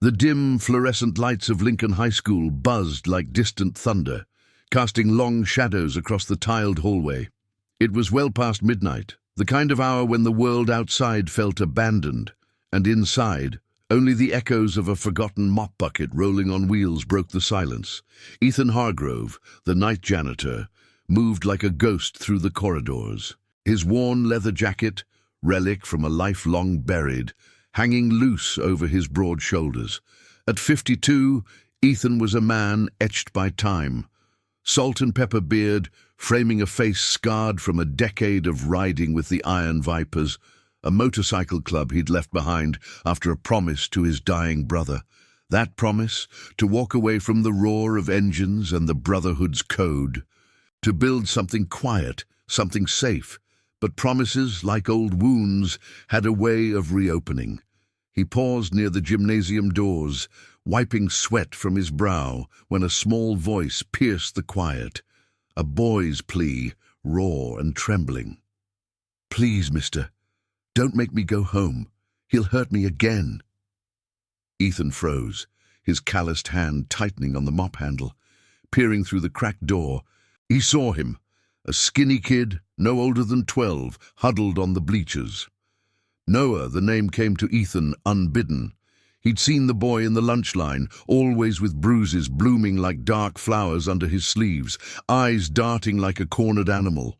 The dim, fluorescent lights of Lincoln High School buzzed like distant thunder, casting long shadows across the tiled hallway. It was well past midnight, the kind of hour when the world outside felt abandoned, and inside, only the echoes of a forgotten mop bucket rolling on wheels broke the silence. Ethan Hargrove, the night janitor, moved like a ghost through the corridors. His worn leather jacket, relic from a life long buried, hanging loose over his broad shoulders. At 52, Ethan was a man etched by time. Salt and pepper beard, framing a face scarred from a decade of riding with the Iron Vipers, a motorcycle club he'd left behind after a promise to his dying brother. That promise, to walk away from the roar of engines and the Brotherhood's code, to build something quiet, something safe. But promises, like old wounds, had a way of reopening. He paused near the gymnasium doors, wiping sweat from his brow, when a small voice pierced the quiet. A boy's plea, raw and trembling. "Please, mister, don't make me go home. He'll hurt me again." Ethan froze, his calloused hand tightening on the mop handle. Peering through the cracked door, he saw him, a skinny kid, no older than 12, huddled on the bleachers. Noah, the name came to Ethan unbidden. He'd seen the boy in the lunch line, always with bruises blooming like dark flowers under his sleeves, eyes darting like a cornered animal.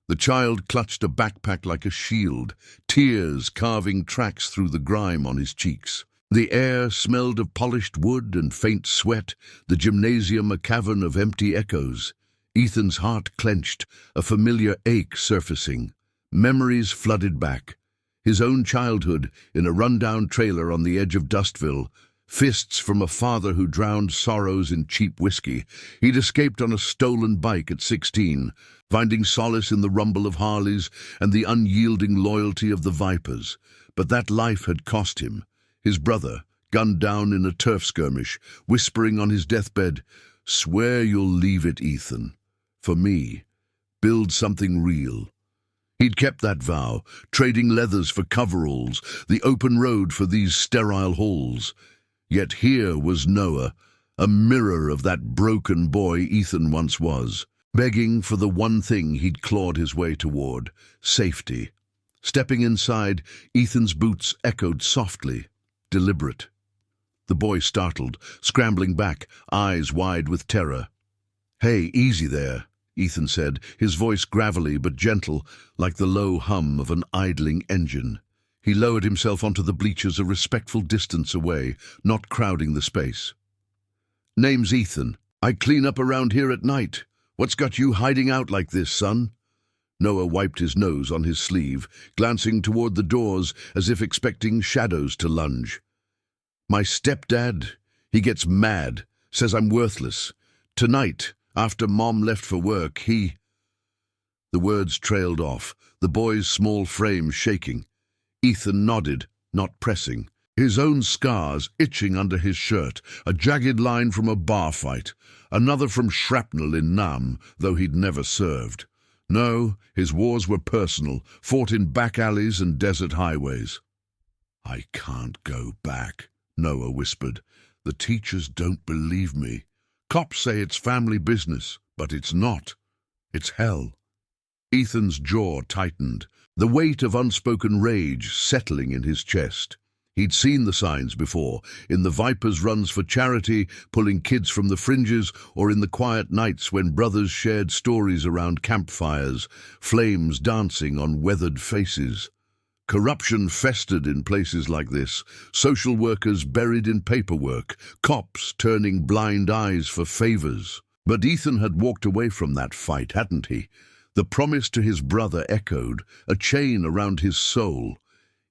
The child clutched a backpack like a shield, tears carving tracks through the grime on his cheeks. The air smelled of polished wood and faint sweat, the gymnasium a cavern of empty echoes. Ethan's heart clenched, a familiar ache surfacing. Memories flooded back. His own childhood, in a rundown trailer on the edge of Dustville, fists from a father who drowned sorrows in cheap whiskey. He'd escaped on a stolen bike at 16, finding solace in the rumble of Harleys and the unyielding loyalty of the Vipers. But that life had cost him. His brother, gunned down in a turf skirmish, whispering on his deathbed, "Swear you'll leave it, Ethan. For me, build something real." He'd kept that vow, trading leathers for coveralls, the open road for these sterile halls. Yet here was Noah, a mirror of that broken boy Ethan once was, begging for the one thing he'd clawed his way toward, safety. Stepping inside, Ethan's boots echoed softly, deliberate. The boy startled, scrambling back, eyes wide with terror. "Hey, easy there," Ethan said, his voice gravelly but gentle, like the low hum of an idling engine. He lowered himself onto the bleachers a respectful distance away, not crowding the space. "Name's Ethan. I clean up around here at night. What's got you hiding out like this, son?" Noah wiped his nose on his sleeve, glancing toward the doors as if expecting shadows to lunge. "My stepdad, he gets mad, says I'm worthless. Tonight, after Mom left for work, he—" The words trailed off, the boy's small frame shaking. Ethan nodded, not pressing. His own scars itching under his shirt, a jagged line from a bar fight, another from shrapnel in Nam, though he'd never served. No, his wars were personal, fought in back alleys and desert highways. "I can't go back," Noah whispered. "The teachers don't believe me. Cops say it's family business, but it's not. It's hell." Ethan's jaw tightened, the weight of unspoken rage settling in his chest. He'd seen the signs before, in the Vipers' runs for charity, pulling kids from the fringes, or in the quiet nights when brothers shared stories around campfires, flames dancing on weathered faces. Corruption festered in places like this, social workers buried in paperwork, cops turning blind eyes for favors. But Ethan had walked away from that fight, hadn't he? The promise to his brother echoed, a chain around his soul.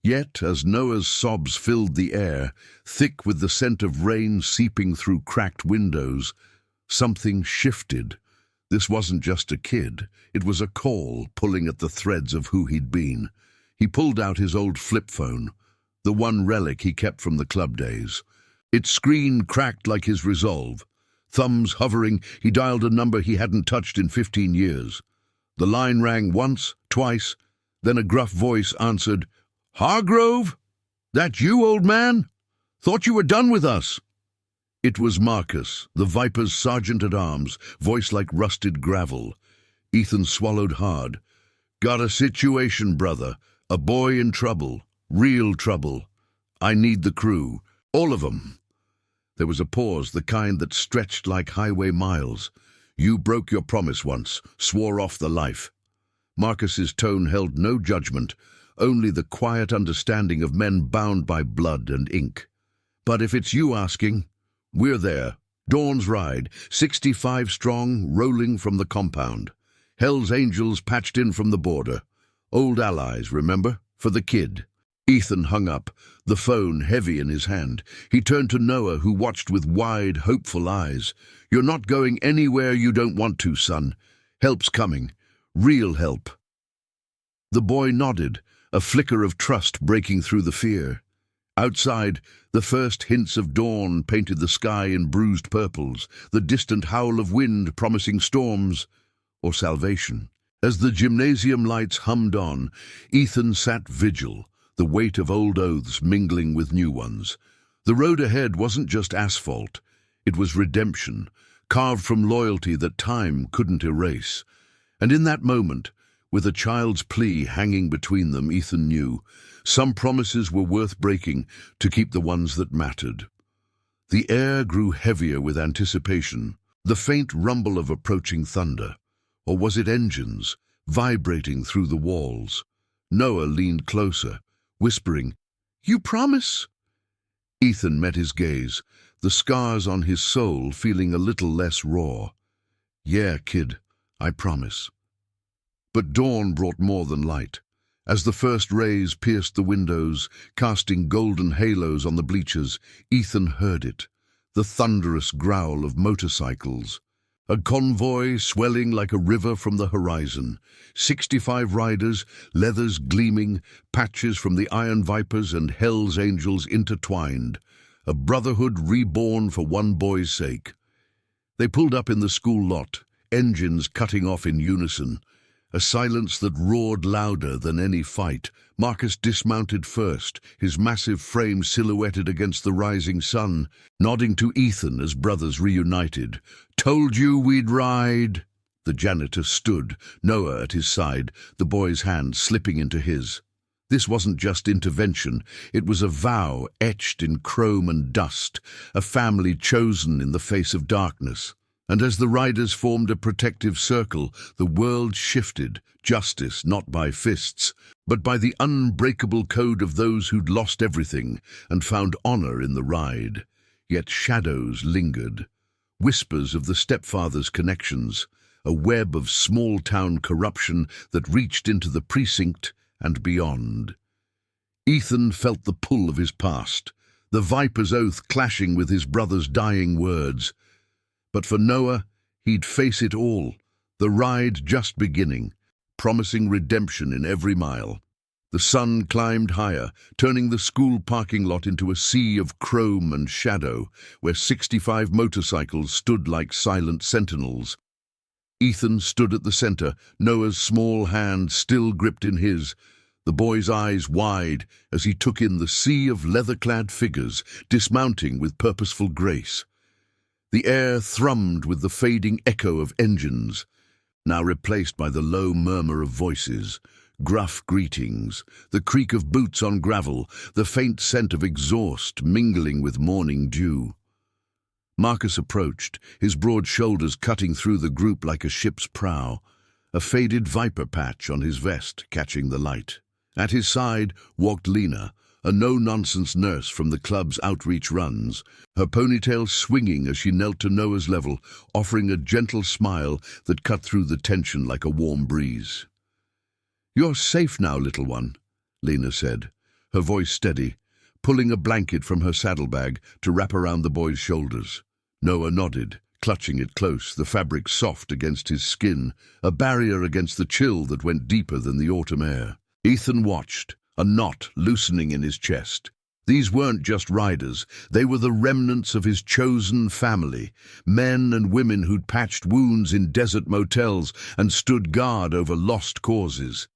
Yet, as Noah's sobs filled the air, thick with the scent of rain seeping through cracked windows, something shifted. This wasn't just a kid, it was a call pulling at the threads of who he'd been. He pulled out his old flip phone, the one relic he kept from the club days. Its screen cracked like his resolve. Thumbs hovering, he dialed a number he hadn't touched in 15 years. The line rang once, twice, then a gruff voice answered, "Hargrove? That you, old man?" Thought you were done with us." It was Marcus, the Viper's sergeant-at-arms, voice like rusted gravel. Ethan swallowed hard. "Got a situation, brother. A boy in trouble. Real trouble. I need the crew. All of 'em." There was a pause, the kind that stretched like highway miles. "You broke your promise once, swore off the life." Marcus's tone held no judgment, only the quiet understanding of men bound by blood and ink. "But if it's you asking, we're there. Dawn's Ride, 65 strong, rolling from the compound. Hell's Angels patched in from the border. Old allies, remember? For the kid." Ethan hung up, the phone heavy in his hand. He turned to Noah, who watched with wide, hopeful eyes. "You're not going anywhere you don't want to, son. Help's coming. Real help." The boy nodded, a flicker of trust breaking through the fear. Outside, the first hints of dawn painted the sky in bruised purples, the distant howl of wind promising storms or salvation. As the gymnasium lights hummed on, Ethan sat vigil, the weight of old oaths mingling with new ones. The road ahead wasn't just asphalt, it was redemption, carved from loyalty that time couldn't erase. And in that moment, with a child's plea hanging between them, Ethan knew some promises were worth breaking to keep the ones that mattered. The air grew heavier with anticipation, the faint rumble of approaching thunder. Or was it engines, vibrating through the walls? Noah leaned closer, whispering, "You promise?" Ethan met his gaze, the scars on his soul feeling a little less raw. "Yeah, kid, I promise." But dawn brought more than light. As the first rays pierced the windows, casting golden halos on the bleachers, Ethan heard it, the thunderous growl of motorcycles. A convoy swelling like a river from the horizon. 65 riders, leathers gleaming, patches from the Iron Vipers and Hell's Angels intertwined. A brotherhood reborn for one boy's sake. They pulled up in the school lot, engines cutting off in unison. A silence that roared louder than any fight. Marcus dismounted first, his massive frame silhouetted against the rising sun, nodding to Ethan as brothers reunited. "Told you we'd ride." The janitor stood, Noah at his side, the boy's hand slipping into his. This wasn't just intervention, it was a vow etched in chrome and dust, a family chosen in the face of darkness. And as the riders formed a protective circle, the world shifted, justice not by fists, but by the unbreakable code of those who'd lost everything and found honor in the ride. Yet shadows lingered, whispers of the stepfather's connections, a web of small-town corruption that reached into the precinct and beyond. Ethan felt the pull of his past, the Viper's oath clashing with his brother's dying words. But for Noah, he'd face it all, the ride just beginning, promising redemption in every mile. The sun climbed higher, turning the school parking lot into a sea of chrome and shadow, where 65 motorcycles stood like silent sentinels. Ethan stood at the center, Noah's small hand still gripped in his, the boy's eyes wide as he took in the sea of leather-clad figures, dismounting with purposeful grace. The air thrummed with the fading echo of engines, now replaced by the low murmur of voices, gruff greetings, the creak of boots on gravel, the faint scent of exhaust mingling with morning dew. Marcus approached, his broad shoulders cutting through the group like a ship's prow, a faded viper patch on his vest catching the light. At his side walked Lena, a no-nonsense nurse from the club's outreach runs, her ponytail swinging as she knelt to Noah's level, offering a gentle smile that cut through the tension like a warm breeze. "You're safe now, little one," Lena said, her voice steady, pulling a blanket from her saddlebag to wrap around the boy's shoulders. Noah nodded, clutching it close, the fabric soft against his skin, a barrier against the chill that went deeper than the autumn air. Ethan watched, a knot loosening in his chest. These weren't just riders, they were the remnants of his chosen family, men and women who'd patched wounds in desert motels and stood guard over lost causes.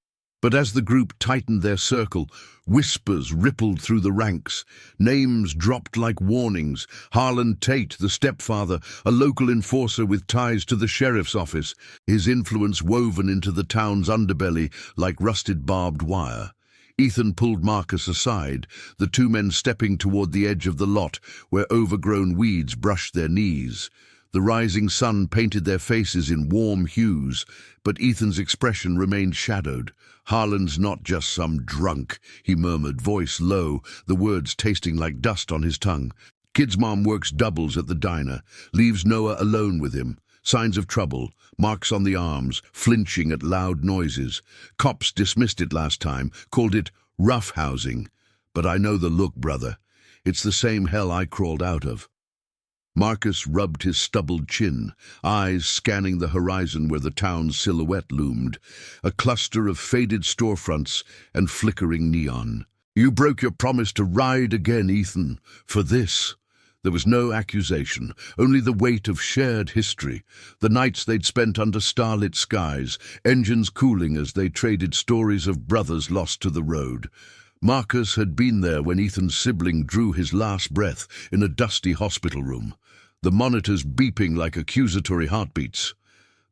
But as the group tightened their circle, whispers rippled through the ranks. Names dropped like warnings. Harlan Tate, the stepfather, a local enforcer with ties to the sheriff's office, his influence woven into the town's underbelly like rusted barbed wire. Ethan pulled Marcus aside, the two men stepping toward the edge of the lot where overgrown weeds brushed their knees. The rising sun painted their faces in warm hues, but Ethan's expression remained shadowed. "Harlan's not just some drunk," he murmured, voice low, the words tasting like dust on his tongue. "Kid's mom works doubles at the diner, leaves Noah alone with him. Signs of trouble, marks on the arms, flinching at loud noises. Cops dismissed it last time, called it roughhousing. But I know the look, brother. It's the same hell I crawled out of." Marcus rubbed his stubbled chin, eyes scanning the horizon where the town's silhouette loomed, a cluster of faded storefronts and flickering neon. "You broke your promise to ride again, Ethan, for this." There was no accusation, only the weight of shared history, the nights they'd spent under starlit skies, engines cooling as they traded stories of brothers lost to the road. Marcus had been there when Ethan's sibling drew his last breath in a dusty hospital room, the monitors beeping like accusatory heartbeats.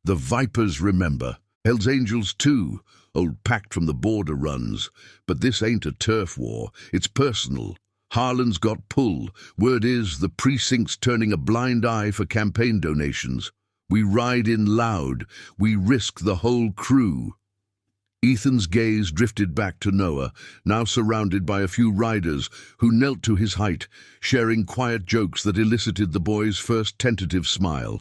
The Vipers remember. Hell's Angels too, old pact from the border runs. But this ain't a turf war, it's personal. Harlan's got pull. Word is the precinct's turning a blind eye for campaign donations. We ride in loud. We risk the whole crew. Ethan's gaze drifted back to Noah, now surrounded by a few riders who knelt to his height, sharing quiet jokes that elicited the boy's first tentative smile.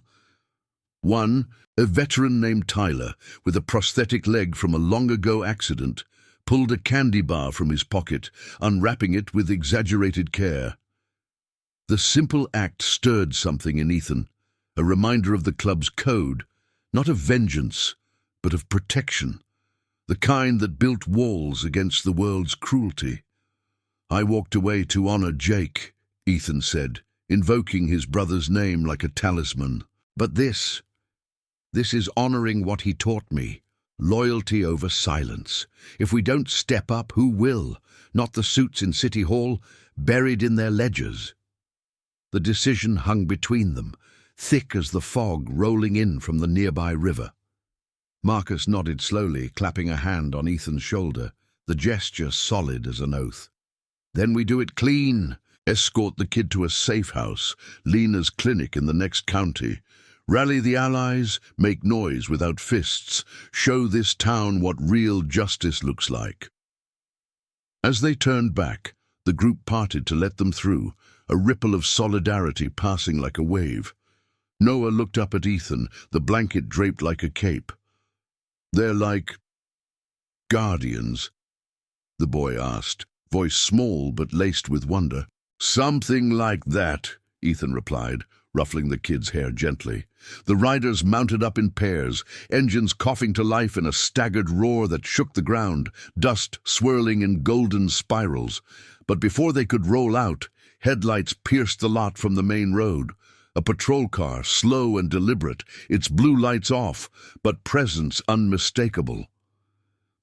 One, a veteran named Tyler, with a prosthetic leg from a long-ago accident, pulled a candy bar from his pocket, unwrapping it with exaggerated care. The simple act stirred something in Ethan, a reminder of the club's code, not of vengeance, but of protection. The kind that built walls against the world's cruelty. "I walked away to honor Jake," Ethan said, invoking his brother's name like a talisman. "But this is honoring what he taught me. Loyalty over silence. If we don't step up, who will? Not the suits in City Hall, buried in their ledgers." The decision hung between them, thick as the fog rolling in from the nearby river. Marcus nodded slowly, clapping a hand on Ethan's shoulder, the gesture solid as an oath. "Then we do it clean. Escort the kid to a safe house, Lena's clinic in the next county. Rally the allies, make noise without fists, show this town what real justice looks like." As they turned back, the group parted to let them through, a ripple of solidarity passing like a wave. Noah looked up at Ethan, the blanket draped like a cape. "They're like guardians?" the boy asked, voice small but laced with wonder. "Something like that," Ethan replied, ruffling the kid's hair gently. The riders mounted up in pairs, engines coughing to life in a staggered roar that shook the ground, dust swirling in golden spirals. But before they could roll out, headlights pierced the lot from the main road. A patrol car, slow and deliberate, its blue lights off, but presence unmistakable.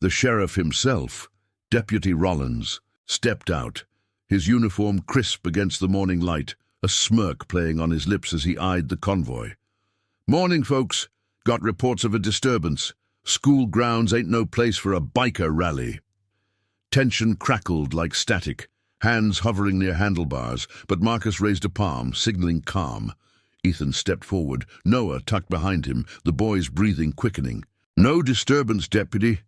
The sheriff himself, Deputy Rollins, stepped out, his uniform crisp against the morning light, a smirk playing on his lips as he eyed the convoy. "Morning, folks. Got reports of a disturbance. School grounds ain't no place for a biker rally." Tension crackled like static, hands hovering near handlebars, but Marcus raised a palm, signaling calm. Ethan stepped forward, Noah tucked behind him, the boy's breathing quickening. "No disturbance, deputy.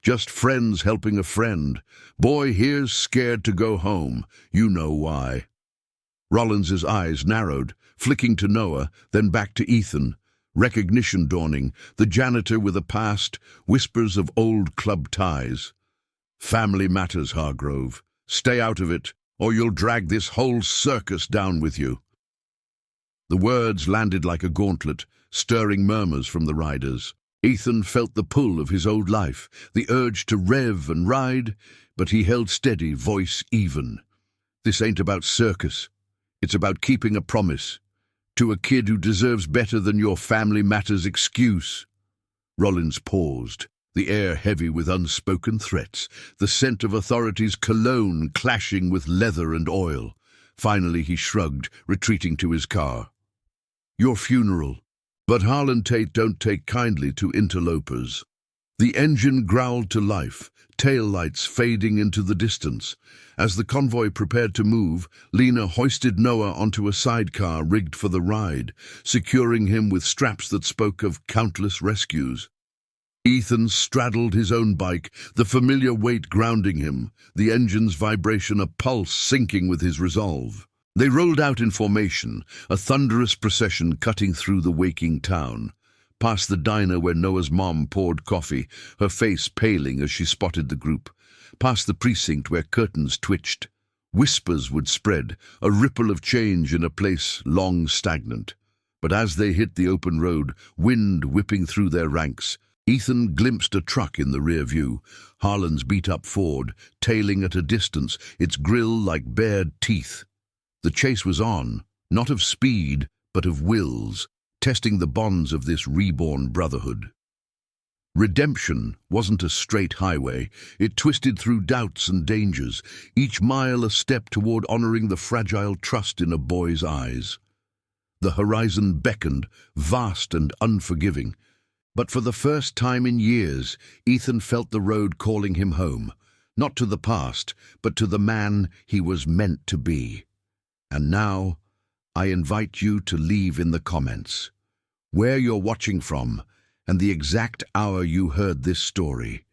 Just friends helping a friend. Boy here's scared to go home. You know why." Rollins's eyes narrowed, flicking to Noah, then back to Ethan. Recognition dawning, the janitor with a past, whispers of old club ties. "Family matters, Hargrove. Stay out of it, or you'll drag this whole circus down with you." The words landed like a gauntlet, stirring murmurs from the riders. Ethan felt the pull of his old life, the urge to rev and ride, but he held steady, voice even. "This ain't about circus. It's about keeping a promise. To a kid who deserves better than your family matters excuse." Rollins paused, the air heavy with unspoken threats, the scent of authorities' cologne clashing with leather and oil. Finally he shrugged, retreating to his car. Your funeral. But Harlan Tate don't take kindly to interlopers. The engine growled to life, taillights fading into the distance. As the convoy prepared to move, Lena hoisted Noah onto a sidecar rigged for the ride, securing him with straps that spoke of countless rescues. Ethan straddled his own bike, the familiar weight grounding him, the engine's vibration a pulse syncing with his resolve. They rolled out in formation, a thunderous procession cutting through the waking town. Past the diner where Noah's mom poured coffee, her face paling as she spotted the group. Past the precinct where curtains twitched. Whispers would spread, a ripple of change in a place long stagnant. But as they hit the open road, wind whipping through their ranks, Ethan glimpsed a truck in the rear view, Harlan's beat-up Ford, tailing at a distance, its grille like bared teeth. The chase was on, not of speed, but of wills, testing the bonds of this reborn brotherhood. Redemption wasn't a straight highway. It twisted through doubts and dangers, each mile a step toward honoring the fragile trust in a boy's eyes. The horizon beckoned, vast and unforgiving. But for the first time in years, Ethan felt the road calling him home, not to the past, but to the man he was meant to be. And now, I invite you to leave in the comments where you're watching from and the exact hour you heard this story.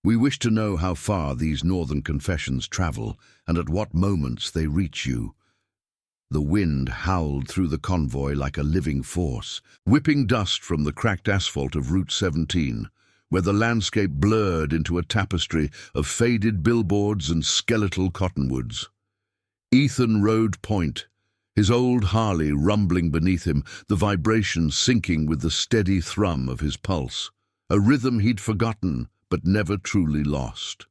We wish to know how far these northern confessions travel and at what moments they reach you. The wind howled through the convoy like a living force, whipping dust from the cracked asphalt of Route 17, where the landscape blurred into a tapestry of faded billboards and skeletal cottonwoods. Ethan rode point, his old Harley rumbling beneath him, the vibration syncing with the steady thrum of his pulse, a rhythm he'd forgotten but never truly lost.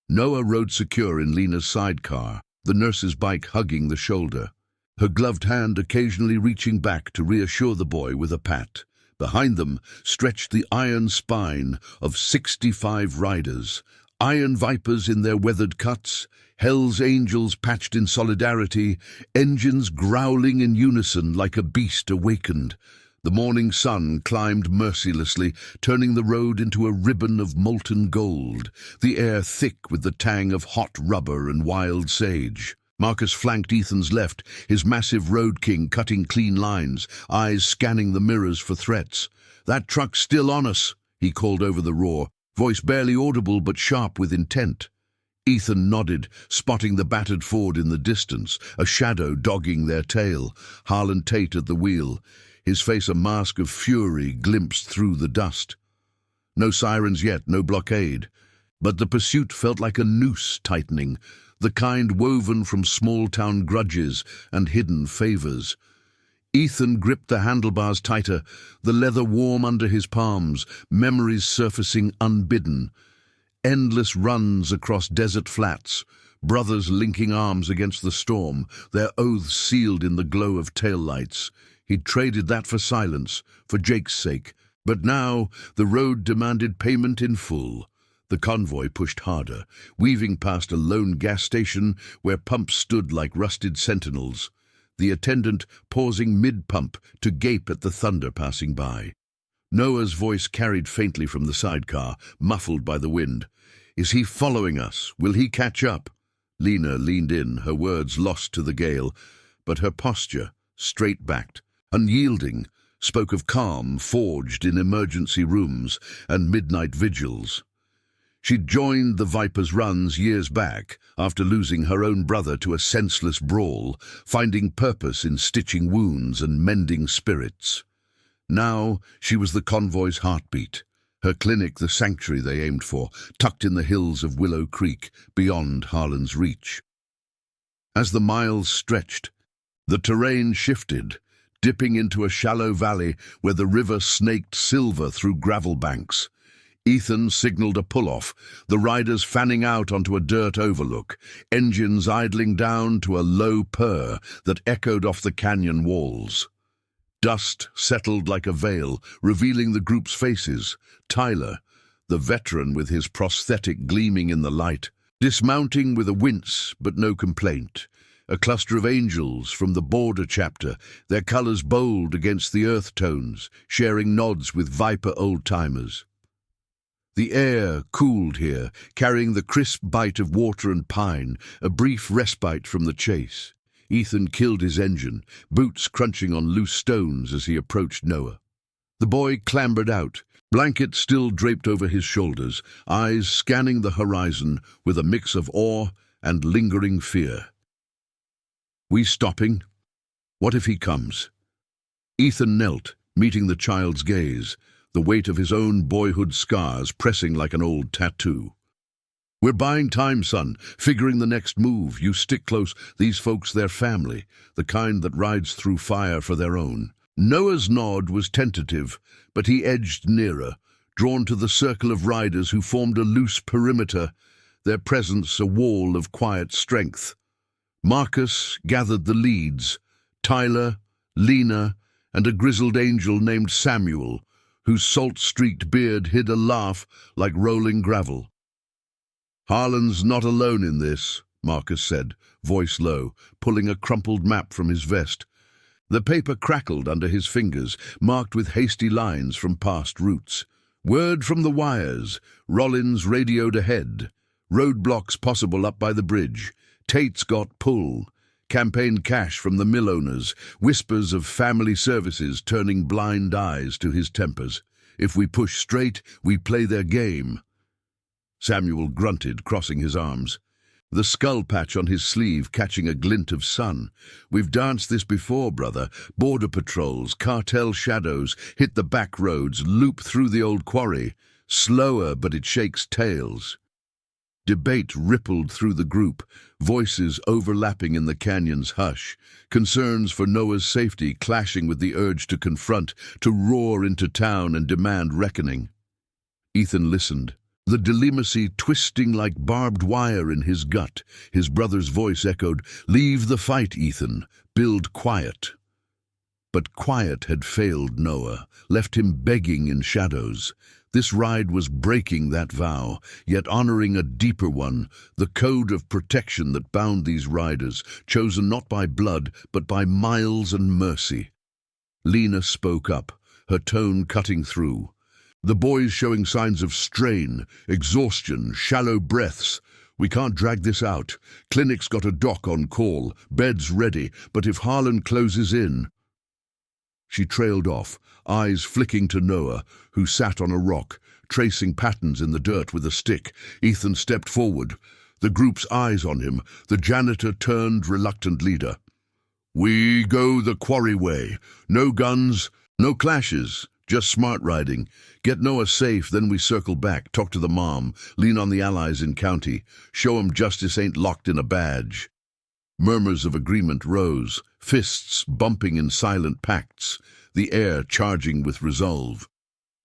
Noah rode secure in Lena's sidecar, the nurse's bike hugging the shoulder, her gloved hand occasionally reaching back to reassure the boy with a pat. Behind them stretched the iron spine of 65 riders, iron vipers in their weathered cuts, Hell's Angels patched in solidarity, engines growling in unison like a beast awakened. The morning sun climbed mercilessly, turning the road into a ribbon of molten gold, the air thick with the tang of hot rubber and wild sage. Marcus flanked Ethan's left, his massive road king cutting clean lines, eyes scanning the mirrors for threats. "That truck's still on us," he called over the roar, voice barely audible but sharp with intent. Ethan nodded, spotting the battered Ford in the distance, a shadow dogging their tail, Harlan Tate at the wheel, his face a mask of fury glimpsed through the dust. No sirens yet, no blockade. But the pursuit felt like a noose tightening, the kind woven from small-town grudges and hidden favors. Ethan gripped the handlebars tighter, the leather warm under his palms, memories surfacing unbidden. Endless runs across desert flats, brothers linking arms against the storm, their oaths sealed in the glow of taillights. He'd traded that for silence, for Jake's sake, but now the road demanded payment in full. The convoy pushed harder, weaving past a lone gas station where pumps stood like rusted sentinels, the attendant pausing mid-pump to gape at the thunder passing by. Noah's voice carried faintly from the sidecar, muffled by the wind. "Is he following us? Will he catch up?" Lena leaned in, her words lost to the gale, but her posture, straight-backed, unyielding, spoke of calm forged in emergency rooms and midnight vigils. She'd joined the Viper's runs years back, after losing her own brother to a senseless brawl, finding purpose in stitching wounds and mending spirits. Now she was the convoy's heartbeat, her clinic the sanctuary they aimed for, tucked in the hills of Willow Creek, beyond Harlan's reach. As the miles stretched, the terrain shifted, dipping into a shallow valley where the river snaked silver through gravel banks. Ethan signaled a pull-off, the riders fanning out onto a dirt overlook, engines idling down to a low purr that echoed off the canyon walls. Dust settled like a veil, revealing the group's faces. Tyler, the veteran with his prosthetic gleaming in the light, dismounting with a wince but no complaint. A cluster of angels from the border chapter, their colors bold against the earth tones, sharing nods with Viper old-timers. The air cooled here, carrying the crisp bite of water and pine, a brief respite from the chase. Ethan killed his engine, boots crunching on loose stones as he approached Noah. The boy clambered out, blanket still draped over his shoulders, eyes scanning the horizon with a mix of awe and lingering fear. "We stopping? What if he comes?" Ethan knelt, meeting the child's gaze, the weight of his own boyhood scars pressing like an old tattoo. "We're buying time, son, figuring the next move. You stick close. These folks, they're family, the kind that rides through fire for their own." Noah's nod was tentative, but he edged nearer, drawn to the circle of riders who formed a loose perimeter, their presence a wall of quiet strength. Marcus gathered the leads, Tyler, Lena, and a grizzled angel named Samuel, whose salt-streaked beard hid a laugh like rolling gravel. "Harlan's not alone in this," Marcus said, voice low, pulling a crumpled map from his vest. The paper crackled under his fingers, marked with hasty lines from past routes. "Word from the wires. Rollins radioed ahead. Roadblocks possible up by the bridge. Tate's got pull. Campaign cash from the mill owners. Whispers of family services turning blind eyes to his tempers. If we push straight, we play their game." Samuel grunted, crossing his arms, the skull patch on his sleeve catching a glint of sun. "We've danced this before, brother. Border patrols, cartel shadows, hit the back roads, loop through the old quarry. Slower, but it shakes tails." Debate rippled through the group, voices overlapping in the canyon's hush, concerns for Noah's safety clashing with the urge to confront, to roar into town and demand reckoning. Ethan listened, the delimacy twisting like barbed wire in his gut. His brother's voice echoed, "Leave the fight, Ethan. Build quiet." But quiet had failed Noah, left him begging in shadows. This ride was breaking that vow, yet honoring a deeper one, the code of protection that bound these riders, chosen not by blood, but by miles and mercy. Lena spoke up, her tone cutting through. "The boy's showing signs of strain, exhaustion, shallow breaths. We can't drag this out. Clinic's got a doc on call, beds ready, but if Harlan closes in..." She trailed off, eyes flicking to Noah, who sat on a rock, tracing patterns in the dirt with a stick. Ethan stepped forward, the group's eyes on him. The janitor turned reluctant leader. "We go the quarry way. No guns, no clashes, just smart riding. Get Noah safe, then we circle back, talk to the mom, lean on the allies in county, show 'em justice ain't locked in a badge." Murmurs of agreement rose, fists bumping in silent pacts, the air charging with resolve.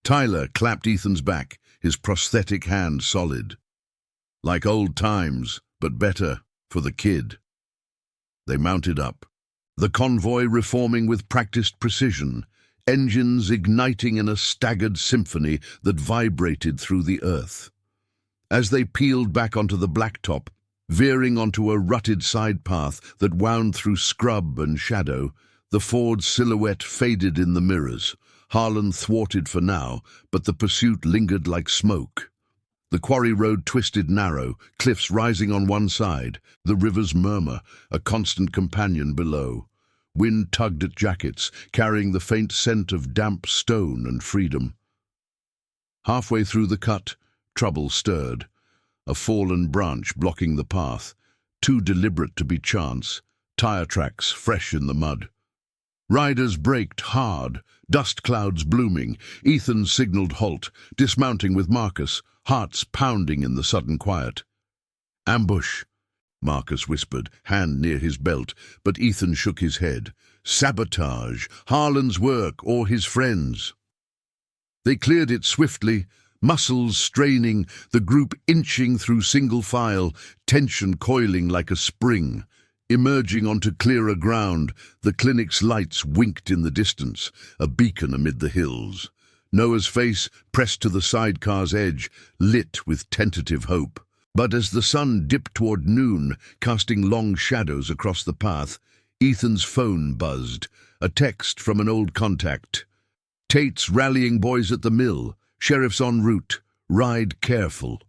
Tyler clapped Ethan's back, his prosthetic hand solid. "Like old times, but better for the kid." They mounted up, the convoy reforming with practiced precision, engines igniting in a staggered symphony that vibrated through the earth. As they peeled back onto the blacktop, veering onto a rutted side path that wound through scrub and shadow, the Ford's silhouette faded in the mirrors. Harlan thwarted for now, but the pursuit lingered like smoke. The quarry road twisted narrow, cliffs rising on one side, the river's murmur, a constant companion below. Wind tugged at jackets, carrying the faint scent of damp stone and freedom. Halfway through the cut, trouble stirred. A fallen branch blocking the path, too deliberate to be chance, tire tracks fresh in the mud. Riders braked hard, dust clouds blooming. Ethan signaled halt, dismounting with Marcus, hearts pounding in the sudden quiet. "Ambush," Marcus whispered, hand near his belt, but Ethan shook his head. "Sabotage, Harlan's work or his friends." They cleared it swiftly, muscles straining, the group inching through single file, tension coiling like a spring. Emerging onto clearer ground, the clinic's lights winked in the distance, a beacon amid the hills. Noah's face, pressed to the sidecar's edge, lit with tentative hope. But as the sun dipped toward noon, casting long shadows across the path, Ethan's phone buzzed, a text from an old contact. "Tate's rallying boys at the mill. Sheriff's en route. Ride careful."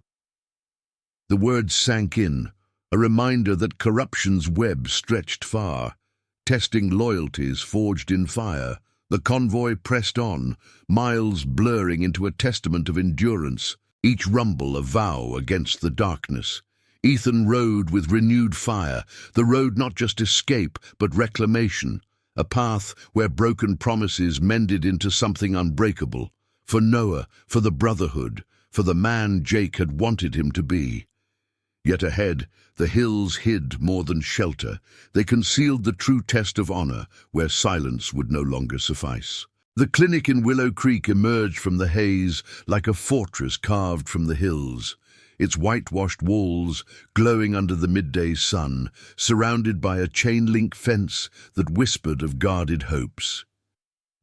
The words sank in, a reminder that corruption's web stretched far, testing loyalties forged in fire. The convoy pressed on, miles blurring into a testament of endurance, each rumble a vow against the darkness. Ethan rode with renewed fire, the road not just escape, but reclamation, a path where broken promises mended into something unbreakable, for Noah, for the brotherhood, for the man Jake had wanted him to be. Yet ahead, the hills hid more than shelter. They concealed the true test of honor, where silence would no longer suffice. The clinic in Willow Creek emerged from the haze like a fortress carved from the hills, its whitewashed walls glowing under the midday sun, surrounded by a chain-link fence that whispered of guarded hopes.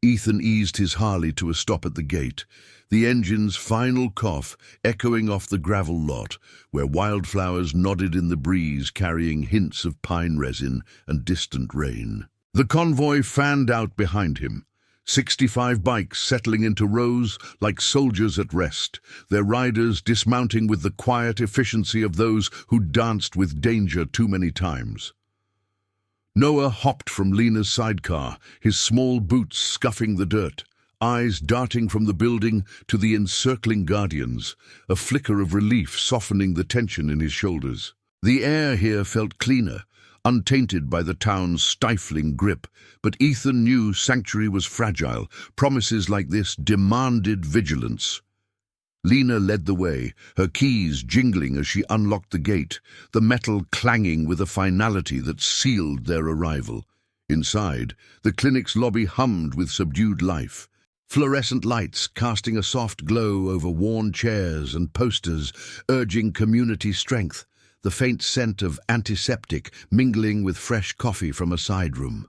Ethan eased his Harley to a stop at the gate, the engine's final cough echoing off the gravel lot, where wildflowers nodded in the breeze carrying hints of pine resin and distant rain. The convoy fanned out behind him, 65 bikes settling into rows like soldiers at rest, their riders dismounting with the quiet efficiency of those who danced with danger too many times. Noah hopped from Lena's sidecar, his small boots scuffing the dirt, eyes darting from the building to the encircling guardians, a flicker of relief softening the tension in his shoulders. The air here felt cleaner, untainted by the town's stifling grip, but Ethan knew sanctuary was fragile. Promises like this demanded vigilance. Lena led the way, her keys jingling as she unlocked the gate, the metal clanging with a finality that sealed their arrival. Inside, the clinic's lobby hummed with subdued life, fluorescent lights casting a soft glow over worn chairs and posters urging community strength, the faint scent of antiseptic mingling with fresh coffee from a side room.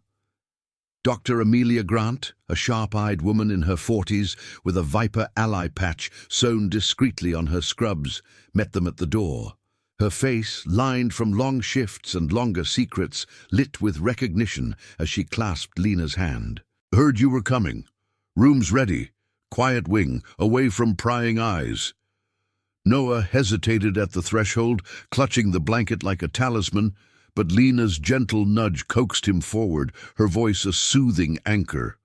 Dr. Amelia Grant, a sharp-eyed woman in her 40s with a Viper ally patch sewn discreetly on her scrubs, met them at the door. Her face, lined from long shifts and longer secrets, lit with recognition as she clasped Lena's hand. "Heard you were coming. Room's ready. Quiet wing, away from prying eyes." Noah hesitated at the threshold, clutching the blanket like a talisman, but Lena's gentle nudge coaxed him forward, her voice a soothing anchor.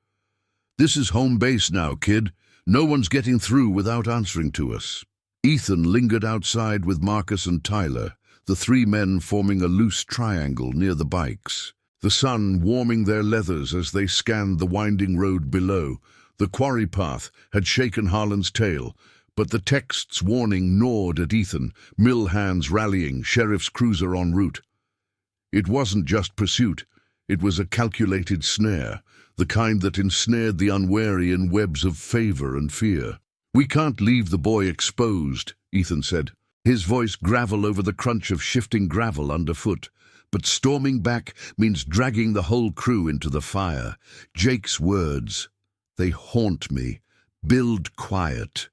"This is home base now, kid. No one's getting through without answering to us." Ethan lingered outside with Marcus and Tyler, the three men forming a loose triangle near the bikes, the sun warming their leathers as they scanned the winding road below. The quarry path had shaken Harlan's tail, but the text's warning gnawed at Ethan, mill hands rallying, sheriff's cruiser en route. It wasn't just pursuit, it was a calculated snare, the kind that ensnared the unwary in webs of favor and fear. "We can't leave the boy exposed," Ethan said, his voice gravel over the crunch of shifting gravel underfoot. "But storming back means dragging the whole crew into the fire." Jake's words, they haunt me. Build quiet.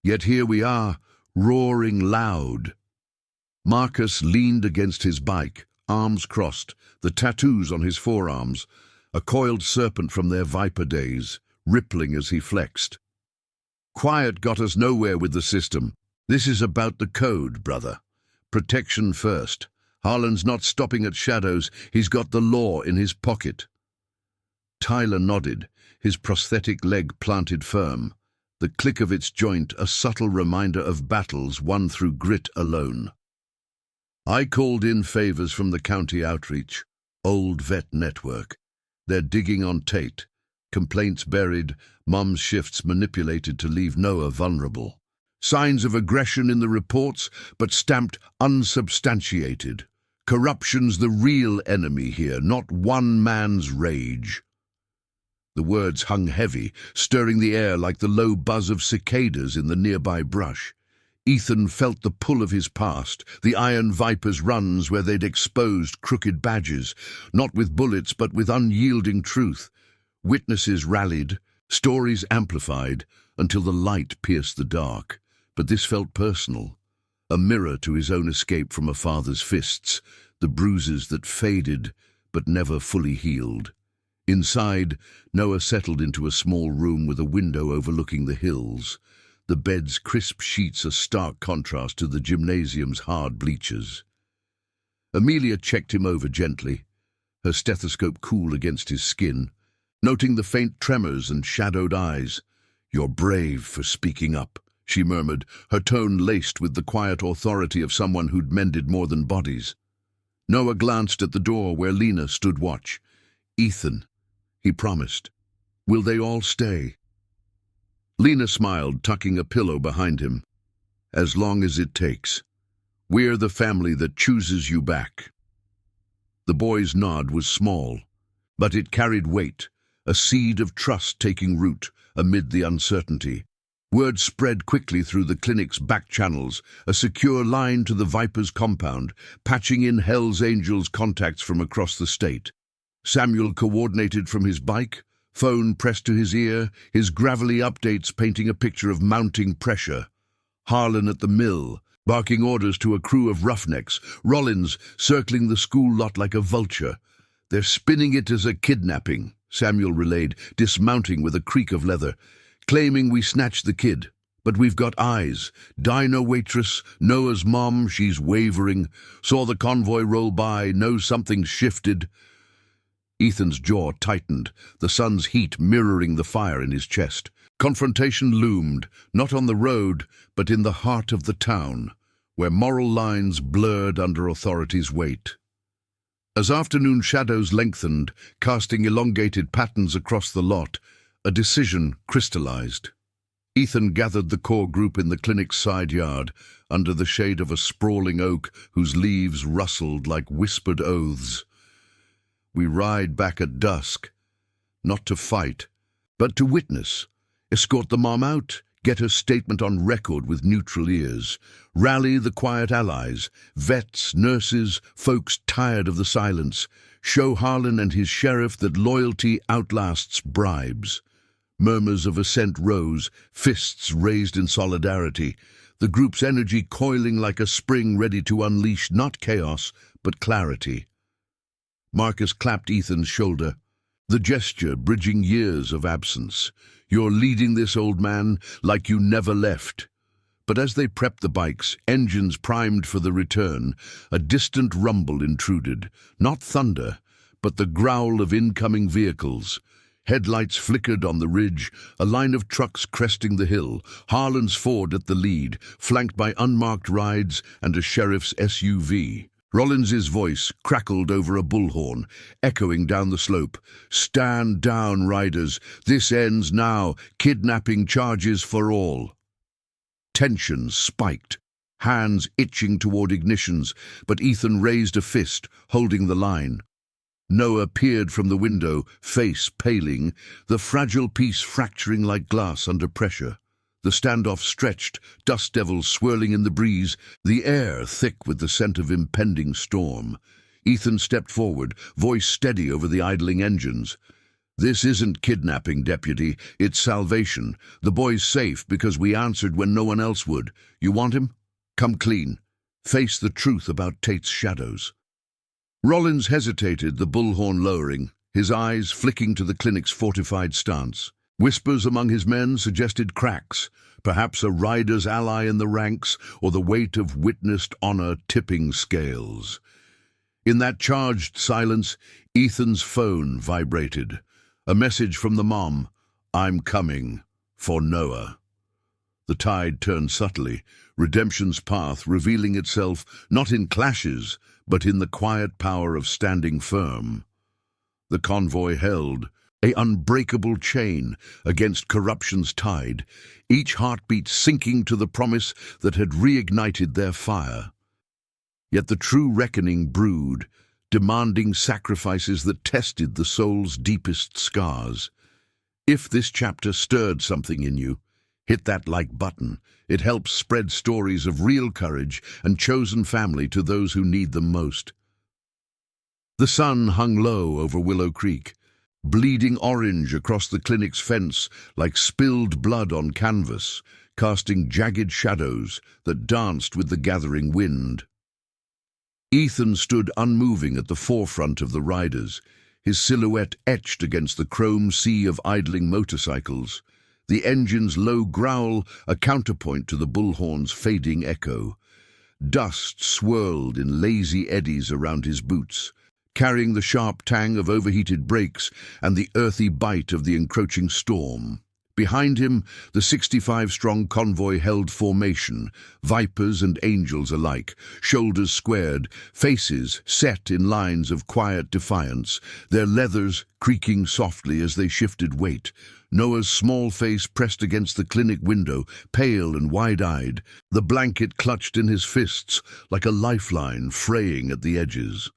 Yet here we are, roaring loud. Marcus leaned against his bike, arms crossed, the tattoos on his forearms, a coiled serpent from their Viper days, rippling as he flexed. "Quiet got us nowhere with the system. This is about the code, brother. Protection first. Harlan's not stopping at shadows, he's got the law in his pocket." Tyler nodded, his prosthetic leg planted firm, the click of its joint a subtle reminder of battles won through grit alone. "I called in favors from the county outreach, old vet network. They're digging on Tate. Complaints buried, Mum's shifts manipulated to leave Noah vulnerable. Signs of aggression in the reports, but stamped unsubstantiated. Corruption's the real enemy here, not one man's rage." The words hung heavy, stirring the air like the low buzz of cicadas in the nearby brush. Ethan felt the pull of his past, the Iron Viper's runs where they'd exposed crooked badges, not with bullets but with unyielding truth. Witnesses rallied, stories amplified, until the light pierced the dark. But this felt personal, a mirror to his own escape from a father's fists, the bruises that faded but never fully healed. Inside, Noah settled into a small room with a window overlooking the hills. The bed's crisp sheets a stark contrast to the gymnasium's hard bleachers. Amelia checked him over gently, her stethoscope cool against his skin, noting the faint tremors and shadowed eyes. "You're brave for speaking up," she murmured, her tone laced with the quiet authority of someone who'd mended more than bodies. Noah glanced at the door where Lena stood watch. "Ethan," he promised. "Will they all stay?" Lena smiled, tucking a pillow behind him. "As long as it takes. We're the family that chooses you back." The boy's nod was small, but it carried weight, a seed of trust taking root amid the uncertainty. Word spread quickly through the clinic's back channels, a secure line to the Viper's compound, patching in Hell's Angels contacts from across the state. Samuel coordinated from his bike, phone pressed to his ear, his gravelly updates painting a picture of mounting pressure. Harlan at the mill, barking orders to a crew of roughnecks, Rollins circling the school lot like a vulture. "They're spinning it as a kidnapping," Samuel relayed, dismounting with a creak of leather, "claiming we snatched the kid. But we've got eyes. Diner waitress, Noah's mom, she's wavering. Saw the convoy roll by, knows something's shifted." Ethan's jaw tightened, the sun's heat mirroring the fire in his chest. Confrontation loomed, not on the road, but in the heart of the town, where moral lines blurred under authority's weight. As afternoon shadows lengthened, casting elongated patterns across the lot, a decision crystallized. Ethan gathered the core group in the clinic's side yard, under the shade of a sprawling oak whose leaves rustled like whispered oaths. "We ride back at dusk, not to fight, but to witness. Escort the mom out, get her statement on record with neutral ears. Rally the quiet allies, vets, nurses, folks tired of the silence. Show Harlan and his sheriff that loyalty outlasts bribes." Murmurs of assent rose, fists raised in solidarity, the group's energy coiling like a spring ready to unleash not chaos, but clarity. Marcus clapped Ethan's shoulder, the gesture bridging years of absence. "You're leading this, old man, like you never left." But as they prepped the bikes, engines primed for the return, a distant rumble intruded. Not thunder, but the growl of incoming vehicles. Headlights flickered on the ridge, a line of trucks cresting the hill, Harlan's Ford at the lead, flanked by unmarked rides and a sheriff's SUV. Rollins's voice crackled over a bullhorn, echoing down the slope. "Stand down, riders. This ends now. Kidnapping charges for all." Tension spiked, hands itching toward ignitions, but Ethan raised a fist, holding the line. Noah peered from the window, face paling, the fragile piece fracturing like glass under pressure. The standoff stretched, dust devils swirling in the breeze, the air thick with the scent of impending storm. Ethan stepped forward, voice steady over the idling engines. "This isn't kidnapping, deputy. It's salvation. The boy's safe because we answered when no one else would. You want him? Come clean. Face the truth about Tate's shadows." Rollins hesitated, the bullhorn lowering, his eyes flicking to the clinic's fortified stance. Whispers among his men suggested cracks, perhaps a rider's ally in the ranks, or the weight of witnessed honor tipping scales. In that charged silence, Ethan's phone vibrated. A message from the mom, "I'm coming, for Noah." The tide turned subtly, redemption's path revealing itself not in clashes, but in the quiet power of standing firm. The convoy held, an unbreakable chain against corruption's tide, each heartbeat sinking to the promise that had reignited their fire. Yet the true reckoning brewed, demanding sacrifices that tested the soul's deepest scars. If this chapter stirred something in you, Hit that like button. It helps spread stories of real courage and chosen family to those who need them most. The sun hung low over Willow Creek, bleeding orange across the clinic's fence like spilled blood on canvas, casting jagged shadows that danced with the gathering wind. Ethan stood unmoving at the forefront of the riders, his silhouette etched against the chrome sea of idling motorcycles, the engine's low growl a counterpoint to the bullhorn's fading echo. Dust swirled in lazy eddies around his boots, carrying the sharp tang of overheated brakes and the earthy bite of the encroaching storm. Behind him, the 65-strong convoy held formation, vipers and angels alike, shoulders squared, faces set in lines of quiet defiance, their leathers creaking softly as they shifted weight. Noah's small face pressed against the clinic window, pale and wide-eyed, the blanket clutched in his fists like a lifeline fraying at the edges.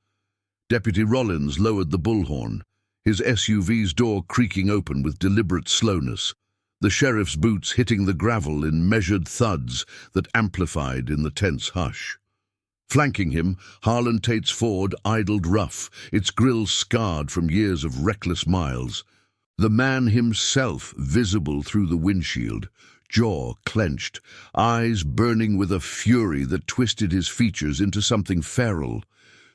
Deputy Rollins lowered the bullhorn, his SUV's door creaking open with deliberate slowness, the sheriff's boots hitting the gravel in measured thuds that amplified in the tense hush. Flanking him, Harlan Tate's Ford idled rough, its grille scarred from years of reckless miles. The man himself visible through the windshield, jaw clenched, eyes burning with a fury that twisted his features into something feral.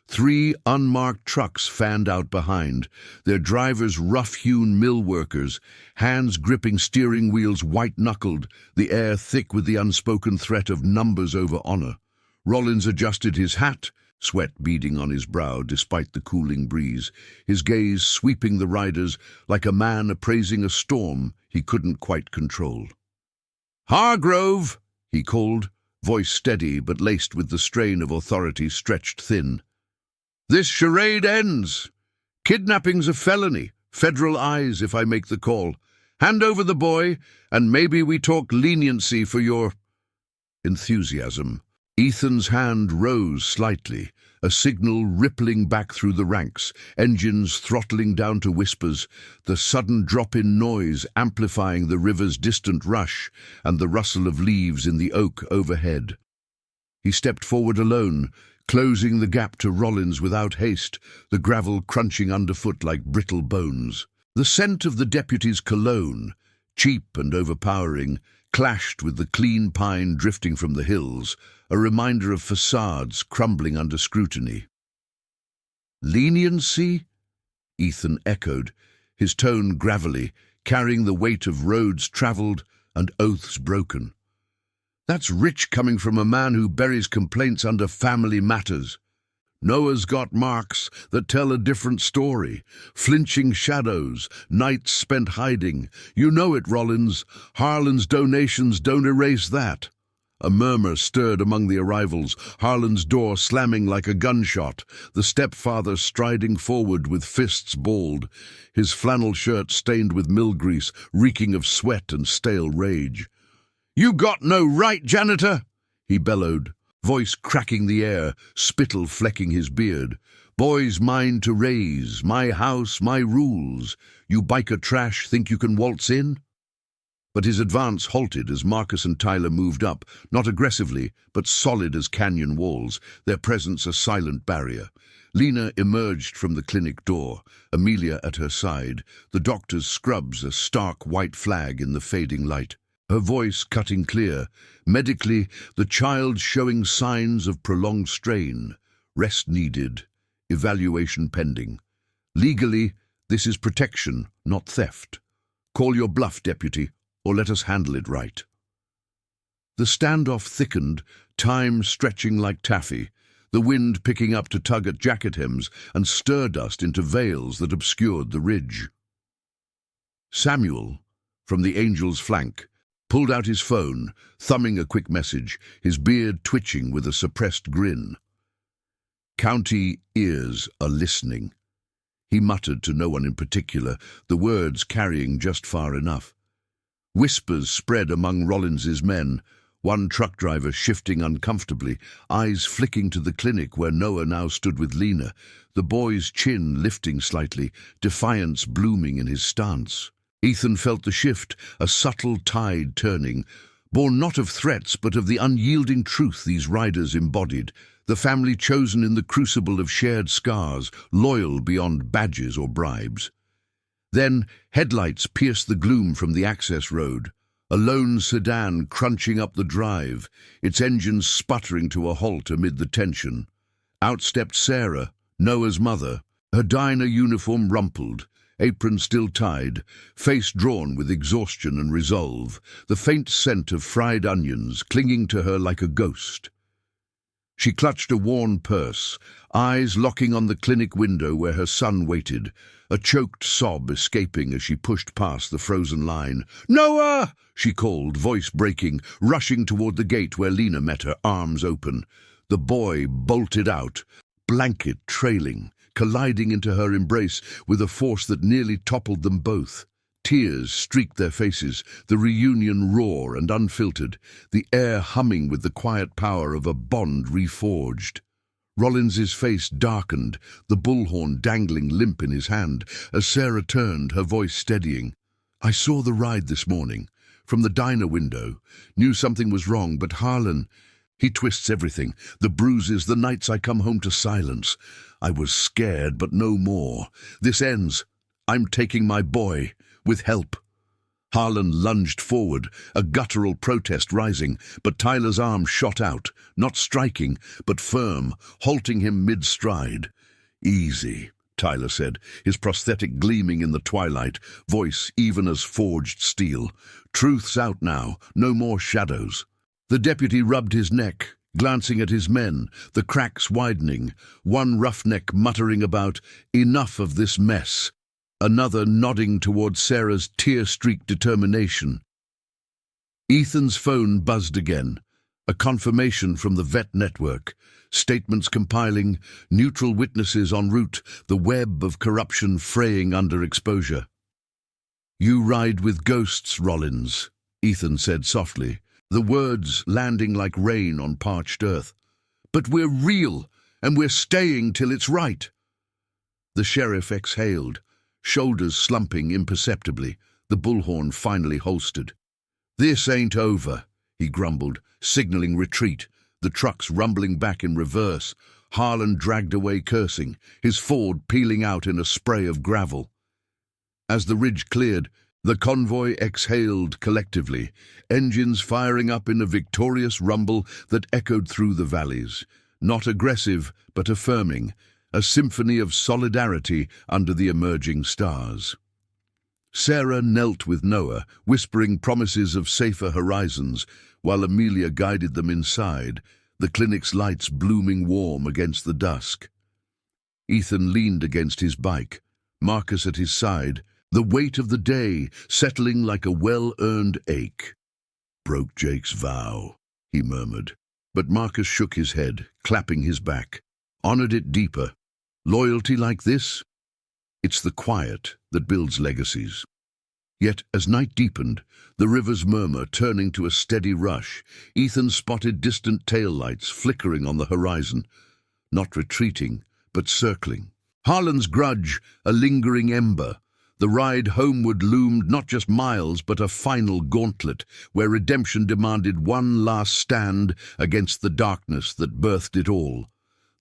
3 unmarked trucks fanned out behind, their drivers rough-hewn mill workers, hands gripping steering wheels white-knuckled, the air thick with the unspoken threat of numbers over honor. Rollins adjusted his hat, sweat beading on his brow despite the cooling breeze, his gaze sweeping the riders like a man appraising a storm he couldn't quite control. "Hargrove!" he called, voice steady but laced with the strain of authority stretched thin. "This charade ends. Kidnapping's a felony. Federal eyes if I make the call. Hand over the boy, and maybe we talk leniency for your—" enthusiasm. Ethan's hand rose slightly, a signal rippling back through the ranks, engines throttling down to whispers, the sudden drop in noise amplifying the river's distant rush and the rustle of leaves in the oak overhead. He stepped forward alone, closing the gap to Rollins without haste, the gravel crunching underfoot like brittle bones. The scent of the deputy's cologne, cheap and overpowering, clashed with the clean pine drifting from the hills, a reminder of facades crumbling under scrutiny. "Leniency?" Ethan echoed, his tone gravelly, carrying the weight of roads travelled and oaths broken. "That's rich coming from a man who buries complaints under family matters. Noah's got marks that tell a different story. Flinching shadows, nights spent hiding. You know it, Rollins. Harlan's donations don't erase that." A murmur stirred among the arrivals, Harlan's door slamming like a gunshot, the stepfather striding forward with fists balled, his flannel shirt stained with mill grease, reeking of sweat and stale rage. "You got no right, Janitor!" he bellowed, voice cracking the air, spittle flecking his beard. "Boy's mine to raise, my house, my rules. You biker trash think you can waltz in?" But his advance halted as Marcus and Tyler moved up, not aggressively, but solid as canyon walls, their presence a silent barrier. Lena emerged from the clinic door, Amelia at her side, the doctor's scrubs a stark white flag in the fading light. Her voice cutting clear. Medically, the child showing signs of prolonged strain. Rest needed. Evaluation pending. Legally, this is protection, not theft. Call your bluff, deputy, or let us handle it right. The standoff thickened, time stretching like taffy, the wind picking up to tug at jacket hems and stir dust into veils that obscured the ridge. Samuel, from the angel's flank, pulled out his phone, thumbing a quick message, his beard twitching with a suppressed grin. "County ears are listening," he muttered to no one in particular, the words carrying just far enough. Whispers spread among Rollins's men, one truck driver shifting uncomfortably, eyes flicking to the clinic where Noah now stood with Lena, the boy's chin lifting slightly, defiance blooming in his stance. Ethan felt the shift, a subtle tide turning, born not of threats but of the unyielding truth these riders embodied, the family chosen in the crucible of shared scars, loyal beyond badges or bribes. Then headlights pierced the gloom from the access road, a lone sedan crunching up the drive, its engines sputtering to a halt amid the tension. Out stepped Sarah, Noah's mother, her diner uniform rumpled, apron still tied, face drawn with exhaustion and resolve, the faint scent of fried onions clinging to her like a ghost. She clutched a worn purse, eyes locking on the clinic window where her son waited, a choked sob escaping as she pushed past the frozen line. "Noah!" she called, voice breaking, rushing toward the gate where Lena met her, arms open. The boy bolted out, blanket trailing, colliding into her embrace with a force that nearly toppled them both. Tears streaked their faces, the reunion raw and unfiltered, the air humming with the quiet power of a bond reforged. Rollins's face darkened, the bullhorn dangling limp in his hand, as Sarah turned, her voice steadying. "I saw the ride this morning, from the diner window. Knew something was wrong, but Harlan, he twists everything. The bruises, the nights I come home to silence. I was scared, but no more. This ends. I'm taking my boy, with help." Harlan lunged forward, a guttural protest rising, but Tyler's arm shot out, not striking, but firm, halting him mid-stride. "Easy," Tyler said, his prosthetic gleaming in the twilight, voice even as forged steel. "Truth's out now, no more shadows." The deputy rubbed his neck, glancing at his men, the cracks widening, one roughneck muttering about, "Enough of this mess," another nodding toward Sarah's tear-streaked determination. Ethan's phone buzzed again, a confirmation from the vet network, statements compiling, neutral witnesses en route, the web of corruption fraying under exposure. "You ride with ghosts, Rollins," Ethan said softly, the words landing like rain on parched earth. "But we're real, and we're staying till it's right." The sheriff exhaled, shoulders slumping imperceptibly, the bullhorn finally holstered. "This ain't over," he grumbled, signaling retreat, the trucks rumbling back in reverse, Harlan dragged away cursing, his Ford peeling out in a spray of gravel. As the ridge cleared, the convoy exhaled collectively, engines firing up in a victorious rumble that echoed through the valleys, not aggressive but affirming, a symphony of solidarity under the emerging stars. Sarah knelt with Noah, whispering promises of safer horizons, while Amelia guided them inside, the clinic's lights blooming warm against the dusk. Ethan leaned against his bike, Marcus at his side, the weight of the day settling like a well-earned ache. "Broke Jake's vow," he murmured, but Marcus shook his head, clapping his back, honored it deeper. Loyalty like this? It's the quiet that builds legacies. Yet, as night deepened, the river's murmur turning to a steady rush, Ethan spotted distant taillights flickering on the horizon, not retreating, but circling. Harlan's grudge, a lingering ember. The ride homeward loomed not just miles, but a final gauntlet, where redemption demanded one last stand against the darkness that birthed it all.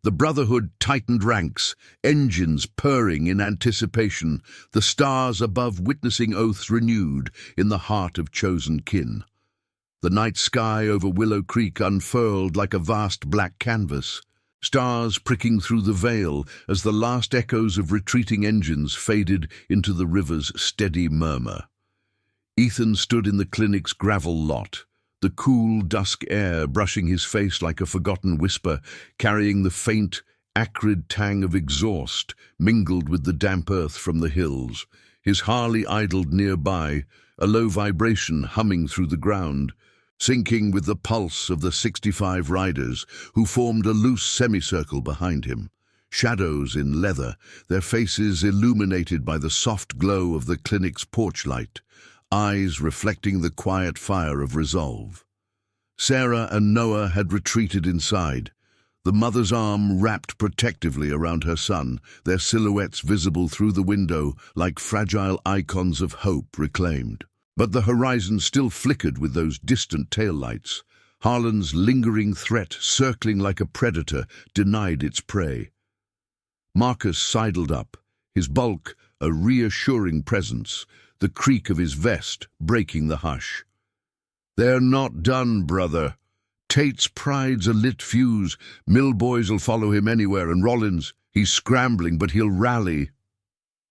The Brotherhood tightened ranks, engines purring in anticipation, the stars above witnessing oaths renewed in the heart of chosen kin. The night sky over Willow Creek unfurled like a vast black canvas, stars pricking through the veil as the last echoes of retreating engines faded into the river's steady murmur. Ethan stood in the clinic's gravel lot, the cool dusk air brushing his face like a forgotten whisper, carrying the faint, acrid tang of exhaust mingled with the damp earth from the hills. His Harley idled nearby, a low vibration humming through the ground, syncing with the pulse of the 65 riders who formed a loose semicircle behind him. Shadows in leather, their faces illuminated by the soft glow of the clinic's porch light, eyes reflecting the quiet fire of resolve. Sarah and Noah had retreated inside, The mother's arm wrapped protectively around her son, their silhouettes visible through the window like fragile icons of hope reclaimed. But the horizon still flickered with those distant taillights. Harlan's lingering threat, circling like a predator, denied its prey. Marcus sidled up, his bulk a reassuring presence, the creak of his vest breaking the hush. "They're not done, brother. Tate's pride's a lit fuse. Mill boys'll follow him anywhere, and Rollins, he's scrambling, but he'll rally."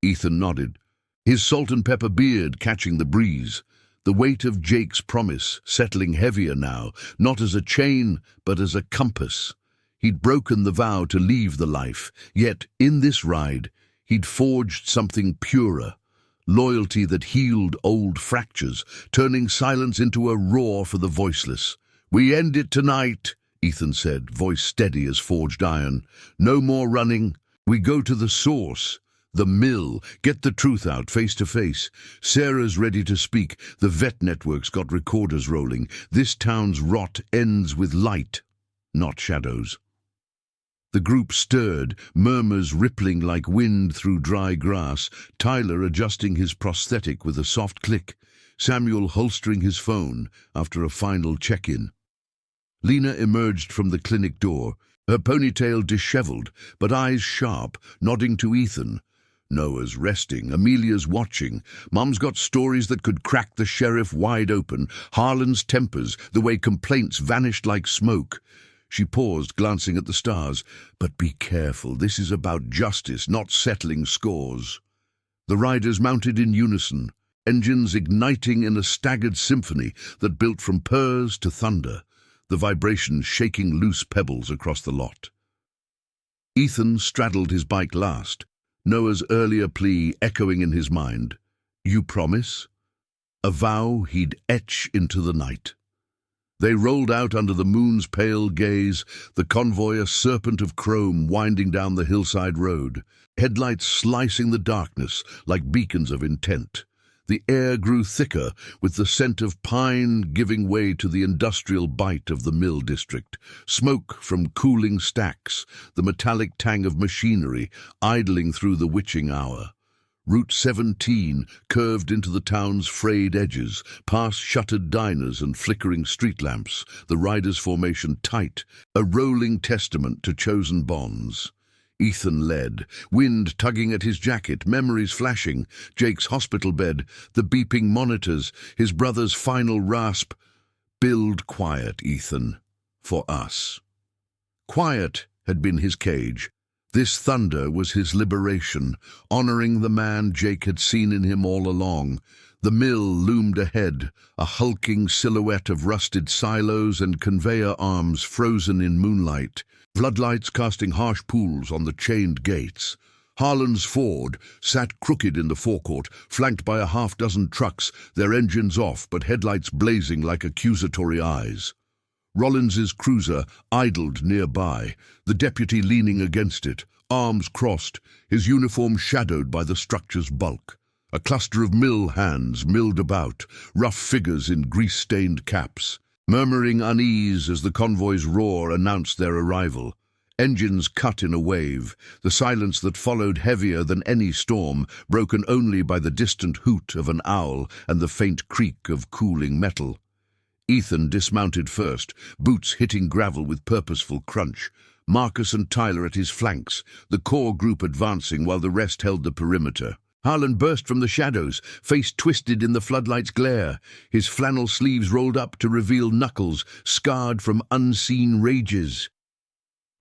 Ethan nodded, his salt-and-pepper beard catching the breeze, the weight of Jake's promise settling heavier now, not as a chain, but as a compass. He'd broken the vow to leave the life, yet in this ride, he'd forged something purer, loyalty that healed old fractures, turning silence into a roar for the voiceless. "We end it tonight," Ethan said, voice steady as forged iron. "No more running. We go to the source, the mill, get the truth out face to face. Sarah's ready to speak. The vet network's got recorders rolling. This town's rot ends with light, not shadows." The group stirred, murmurs rippling like wind through dry grass, Tyler adjusting his prosthetic with a soft click, Samuel holstering his phone after a final check-in. Lena emerged from the clinic door, her ponytail disheveled, but eyes sharp, nodding to Ethan. Noah's resting, Amelia's watching. Mum's got stories that could crack the sheriff wide open, Harlan's tempers, the way complaints vanished like smoke. She paused, glancing at the stars. "But be careful, this is about justice, not settling scores." The riders mounted in unison, engines igniting in a staggered symphony that built from purrs to thunder, the vibrations shaking loose pebbles across the lot. Ethan straddled his bike last, Noah's earlier plea echoing in his mind. "You promise?" A vow he'd etch into the night. They rolled out under the moon's pale gaze, the convoy a serpent of chrome winding down the hillside road, headlights slicing the darkness like beacons of intent. The air grew thicker, with the scent of pine giving way to the industrial bite of the mill district, smoke from cooling stacks, the metallic tang of machinery idling through the witching hour. Route 17 curved into the town's frayed edges, past shuttered diners and flickering street lamps, the riders' formation tight, a rolling testament to chosen bonds. Ethan led, wind tugging at his jacket, memories flashing, Jake's hospital bed, the beeping monitors, his brother's final rasp. "Build quiet, Ethan, for us." Quiet had been his cage. This thunder was his liberation, honoring the man Jake had seen in him all along. The mill loomed ahead, a hulking silhouette of rusted silos and conveyor arms frozen in moonlight, floodlights casting harsh pools on the chained gates. Harlan's Ford sat crooked in the forecourt, flanked by a half-dozen trucks, their engines off but headlights blazing like accusatory eyes. Rollins's cruiser idled nearby, the deputy leaning against it, arms crossed, his uniform shadowed by the structure's bulk. A cluster of mill hands milled about, rough figures in grease-stained caps, murmuring unease as the convoy's roar announced their arrival. Engines cut in a wave, the silence that followed heavier than any storm, broken only by the distant hoot of an owl and the faint creak of cooling metal. Ethan dismounted first, boots hitting gravel with purposeful crunch. Marcus and Tyler at his flanks, the core group advancing while the rest held the perimeter. Harlan burst from the shadows, face twisted in the floodlight's glare, his flannel sleeves rolled up to reveal knuckles, scarred from unseen rages.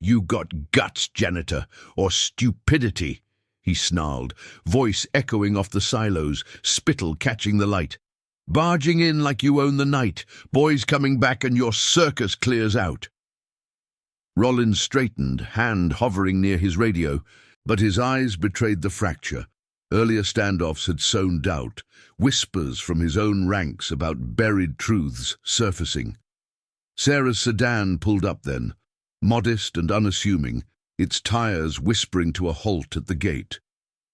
"You got guts, Janitor, or stupidity," he snarled, voice echoing off the silos, spittle catching the light. "Barging in like you own the night, boys coming back and your circus clears out." Rollins straightened, hand hovering near his radio, but his eyes betrayed the fracture. Earlier standoffs had sown doubt, whispers from his own ranks about buried truths surfacing. Sarah's sedan pulled up then, modest and unassuming, its tires whispering to a halt at the gate.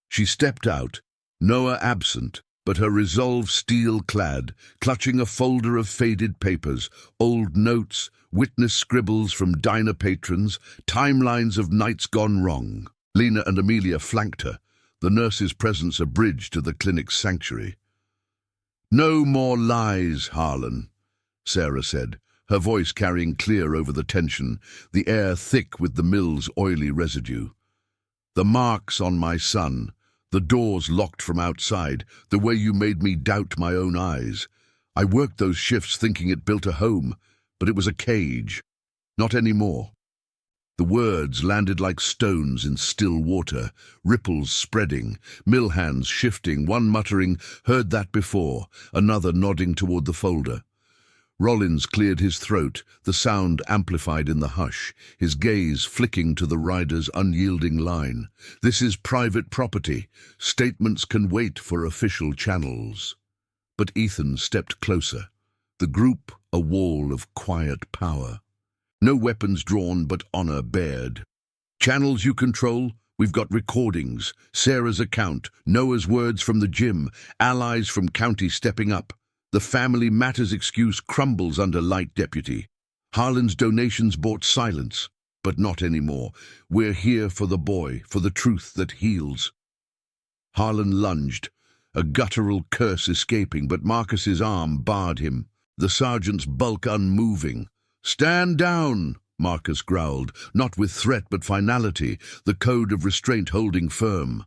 She stepped out, Noah absent, but her resolve steel-clad, clutching a folder of faded papers, old notes, witness scribbles from diner patrons, timelines of nights gone wrong. Lena and Amelia flanked her, the nurse's presence a bridge to the clinic's sanctuary. "No more lies, Harlan," Sarah said, her voice carrying clear over the tension, the air thick with the mill's oily residue. "The marks on my son, the doors locked from outside, the way you made me doubt my own eyes. I worked those shifts thinking it built a home, but it was a cage. Not anymore." The words landed like stones in still water, ripples spreading, mill hands shifting, one muttering, "Heard that before," another nodding toward the folder. Rollins cleared his throat, the sound amplified in the hush, his gaze flicking to the rider's unyielding line. "This is private property. Statements can wait for official channels." But Ethan stepped closer, the group a wall of quiet power. No weapons drawn, but honor bared. "Channels you control? We've got recordings, Sarah's account, Noah's words from the gym, allies from county stepping up. The family matters excuse crumbles under light deputy. Harlan's donations bought silence, but not anymore. We're here for the boy, for the truth that heals." Harlan lunged, a guttural curse escaping, but Marcus's arm barred him, the sergeant's bulk unmoving. "Stand down," Marcus growled, not with threat but finality, the code of restraint holding firm.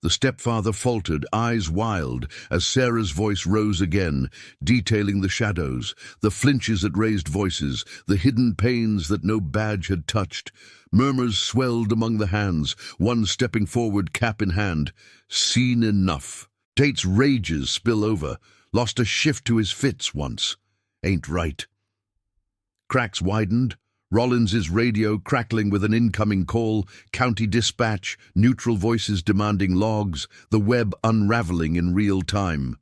The stepfather faltered, eyes wild, as Sarah's voice rose again, detailing the shadows, the flinches at raised voices, the hidden pains that no badge had touched. Murmurs swelled among the hands, one stepping forward, cap in hand. "Seen enough. Tate's rages spill over. Lost a shift to his fits once. Ain't right." Cracks widened, Rollins's radio crackling with an incoming call, county dispatch, neutral voices demanding logs, the web unraveling in real time.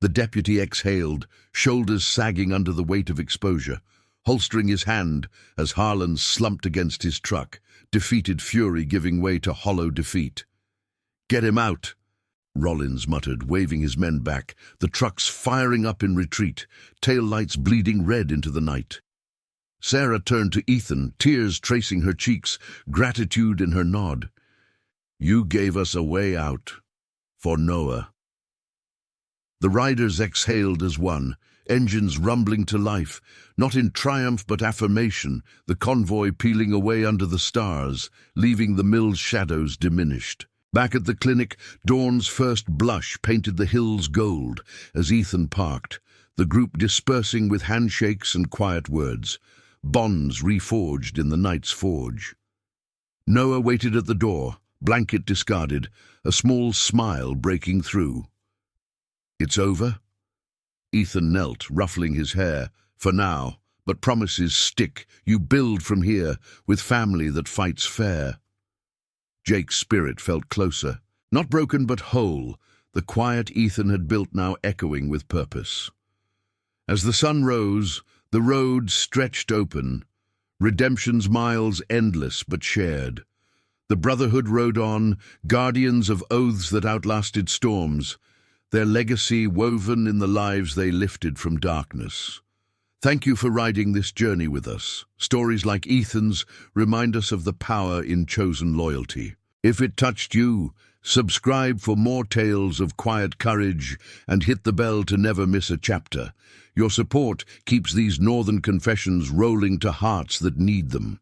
The deputy exhaled, shoulders sagging under the weight of exposure, holstering his hand as Harlan slumped against his truck, defeated fury giving way to hollow defeat. "Get him out," Rollins muttered, waving his men back, the trucks firing up in retreat, taillights bleeding red into the night. Sarah turned to Ethan, tears tracing her cheeks, gratitude in her nod. "You gave us a way out. For Noah." The riders exhaled as one, engines rumbling to life, not in triumph but affirmation, the convoy peeling away under the stars, leaving the mill's shadows diminished. Back at the clinic, dawn's first blush painted the hills gold as Ethan parked, the group dispersing with handshakes and quiet words. Bonds reforged in the night's forge. Noah waited at the door, blanket discarded, a small smile breaking through. "It's over?" Ethan knelt, ruffling his hair. "For now, but promises stick. You build from here, with family that fights fair." Jake's spirit felt closer, not broken but whole, the quiet Ethan had built now echoing with purpose. As the sun rose, the road stretched open, redemption's miles endless but shared. The Brotherhood rode on, guardians of oaths that outlasted storms, their legacy woven in the lives they lifted from darkness. Thank you for riding this journey with us. Stories like Ethan's remind us of the power in chosen loyalty. If it touched you, subscribe for more tales of quiet courage and hit the bell to never miss a chapter. Your support keeps these northern confessions rolling to hearts that need them.